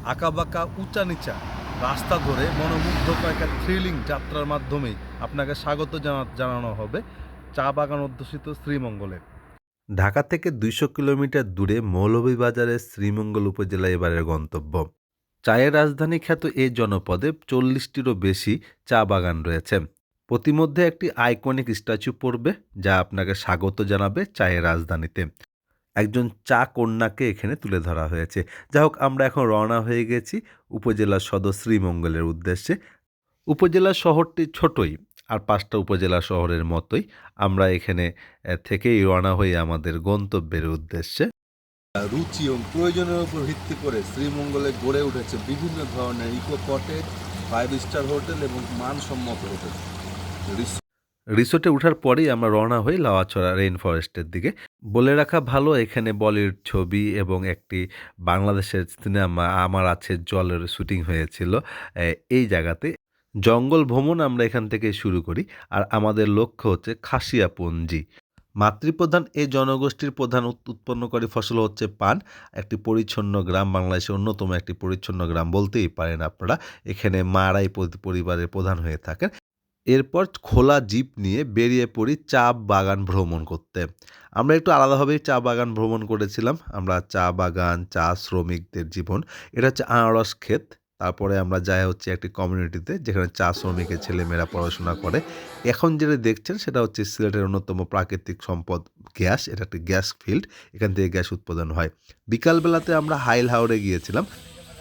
আঁকাবাঁকা উঁচা নিচা রাস্তা ধরে মনোমুগ্ধকর একটা থ্রিলিং যাত্রার মাধ্যমেই আপনাকে স্বাগত জানানো হবে চা বাগান অধ্যুষিত শ্রীমঙ্গলে। ঢাকা থেকে ২০০ কিলোমিটার দূরে মৌলভীবাজারের শ্রীমঙ্গল উপজেলা এবারের গন্তব্য। চায়ের রাজধানী খ্যাত এই জনপদে ৪০টিরও বেশি চা বাগান রয়েছে। প্রতিমধ্যে একটি আইকনিক স্ট্যাচু পড়বে যা আপনাকে স্বাগত জানাবে চায়ের রাজধানীতে। একজন চা কন্যাকে এখানে তুলে ধরা হয়েছে। যাই হোক, আমরা এখন রওনা হয়ে গেছি উপজেলা সদর শ্রীমঙ্গলের উদ্দেশ্যে। উপজেলা শহরটি ছোটই, আর ৫টা উপজেলা শহরের মতোই। আমরা এখানে থেকেই রওনা হই আমাদের গন্তব্যের উদ্দেশ্যে। রুচি এবং প্রয়োজনের উপর ভিত্তি করে শ্রীমঙ্গলে গড়ে উঠেছে বিভিন্ন ধরনের ইকো কটেজ, 5 স্টার হোটেল এবং মানসম্মত হোটেল। রিসোর্টে ওঠার পরেই আমরা রওনা হই লাউয়াছড়া রেইন ফরেস্টের দিকে। বলে রাখা ভালো, এখানে বলিউড ছবি এবং একটি বাংলাদেশের সিনেমা আমার আছে জলের শুটিং হয়েছিল এই জায়গাতে। জঙ্গল ভ্রমণ আমরা এখান থেকে শুরু করি, আর আমাদের লক্ষ্য হচ্ছে খাসিয়াপঞ্জি। মাতৃপ্রধান এই জনগোষ্ঠীর প্রধান উৎপন্নকারী ফসল হচ্ছে পান। একটি পরিচ্ছন্ন গ্রাম, বাংলাদেশের অন্যতম একটি পরিচ্ছন্ন গ্রাম বলতেই পারেন আপনারা। এখানে মারাই পরিবারের প্রধান হয়ে থাকেন। এরপর খোলা জিপ নিয়ে বেরিয়ে পড়ি চা বাগান ভ্রমণ করতে। আমরা একটু আলাদাভাবেই চা বাগান ভ্রমণ করেছিলাম। আমরা চা বাগান, চা শ্রমিকদের জীবন, এটা হচ্ছে আনারস ক্ষেত। তারপরে আমরা যাই হচ্ছে একটি কমিউনিটিতে যেখানে চা শ্রমিকের ছেলেমেয়েরা পড়াশোনা করে। এখন যেটা দেখছেন সেটা হচ্ছে সিলেটের অন্যতম প্রাকৃতিক সম্পদ গ্যাস। এটা একটি গ্যাস ফিল্ড, এখান থেকে গ্যাস উৎপাদন হয়। বিকালবেলাতে আমরা হাইল হাওরে গিয়েছিলাম।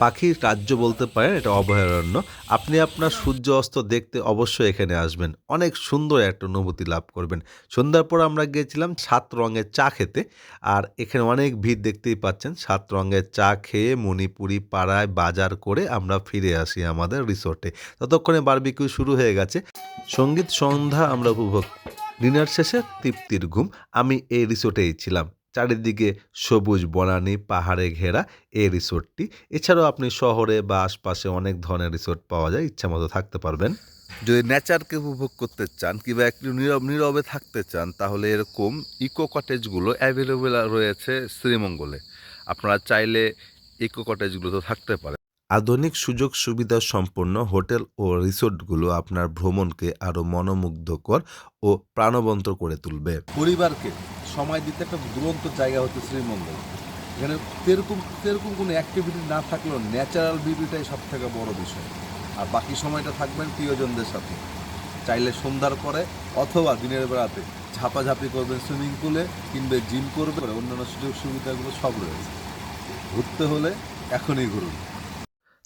পাখির রাজ্য বলতে পারেন, এটা অভয়ারণ্য। আপনি আপনার সূর্য অস্ত দেখতে অবশ্যই এখানে আসবেন, অনেক সুন্দর একটা অনুভূতি লাভ করবেন। সন্ধ্যার পর আমরা গিয়েছিলাম ৭ রঙের চা খেতে, আর এখানে অনেক ভিড় দেখতেই পাচ্ছেন। ৭ রঙের চা খেয়ে মণিপুরি পাড়ায় বাজার করে আমরা ফিরে আসি আমাদের রিসোর্টে। ততক্ষণে বারবিকিউ শুরু হয়ে গেছে। সঙ্গীত সন্ধ্যা আমরা উপভোগ। ডিনার শেষে তৃপ্তির ঘুম। আমি এই রিসোর্টেই ছিলাম। চারিদিকে সবুজ বনানী পাহাড়ে ঘেরা এই রিসোর্টটি। এছাড়াও আপনি শহরে বা আশপাশে অনেক ধরনের রিসোর্ট পাওয়া যায়, ইচ্ছামতো থাকতে পারবেন। যদি নেচারকে উপভোগ করতে চান কিংবা একটু নীরবে থাকতে চান, তাহলে এরকম ইকো কটেজগুলো অ্যাভেলেবেল রয়েছে শ্রীমঙ্গলে। আপনারা চাইলে ইকো কটেজগুলোতে থাকতে পারেন। আধুনিক সুযোগ সুবিধা সম্পন্ন হোটেল ও রিসোর্টগুলো আপনার ভ্রমণকে আরও মনোমুগ্ধকর ও প্রাণবন্ত করে তুলবে। পরিবারকে সময় দিতে একটা দুরন্ত জায়গা হচ্ছে শ্রীমঙ্গল। এখানে সেরকম কোনো অ্যাক্টিভিটি না থাকলেও ন্যাচারাল বিউটিটাই সব থেকে বড় বিষয়। আর বাকি সময়টা থাকবেন প্রিয়জনদের সাথে। চাইলে সন্ধ্যার পরে অথবা দিনের বেলাতে ঝাপাঝাপি করবেন সুইমিং পুলে, কিংবা জিম করবে, অন্যান্য সুযোগ সুবিধাগুলো সব রয়েছে। ঘুরতে হলে এখনই ঘুরুন।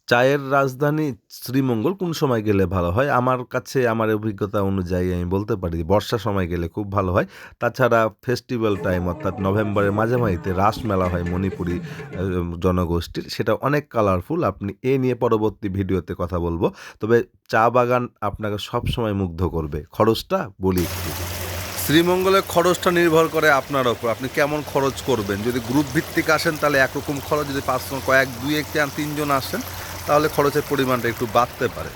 চায়ের রাজধানী শ্রীমঙ্গল কোন সময় গেলে ভালো হয়? আমার কাছে আমার অভিজ্ঞতা অনুযায়ী আমি বলতে পারি বর্ষার সময় গেলে খুব ভালো হয়। তাছাড়া ফেস্টিভ্যাল টাইম অর্থাৎ নভেম্বরের মাঝামাঝিতে রাস মেলা হয় মণিপুরি জনগোষ্ঠীর। সেটা অনেক কালারফুল। আপনি এ নিয়ে পরবর্তী ভিডিওতে কথা বলব। তবে চা বাগান আপনাকে সবসময় মুগ্ধ করবে। খরচটা বলি একটু। শ্রীমঙ্গলের খরচটা নির্ভর করে আপনার ওপর, আপনি কেমন খরচ করবেন। যদি গ্রুপ ভিত্তিক আসেন তাহলে একরকম খরচ, যদি ৫ জন দুই এক তিনজন আসেন তাহলে খরচের পরিমাণটা একটু বাড়তে পারে।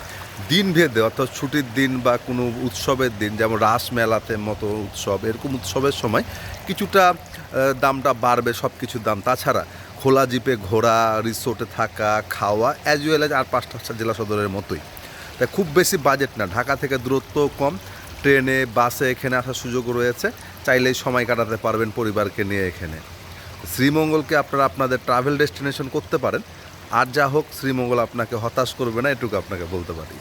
দিন ভেদে অর্থাৎ ছুটির দিন বা কোনো উৎসবের দিন, যেমন রাস মেলাতে মতো উৎসব, এরকম উৎসবের সময় কিছুটা দামটা বাড়বে সব কিছুর দাম। তাছাড়া খোলা জিপে ঘোরা, রিসোর্টে থাকা, খাওয়া অ্যাজ ওয়েল অ্যাজ আর ৫টা জেলা সদরের মতোই। তাই খুব বেশি বাজেট না। ঢাকা থেকে দূরত্বও কম, ট্রেনে বাসে এখানে আসার সুযোগ রয়েছে। চাইলেই সময় কাটাতে পারবেন পরিবারকে নিয়ে এখানে। শ্রীমঙ্গলকে আপনারা আপনাদের ট্রাভেল ডেস্টিনেশন করতে পারেন। আর যা হোক, শ্রীমঙ্গল আপনাকে হতাশ করবে না, এটুকু আপনাকে বলতে পারি।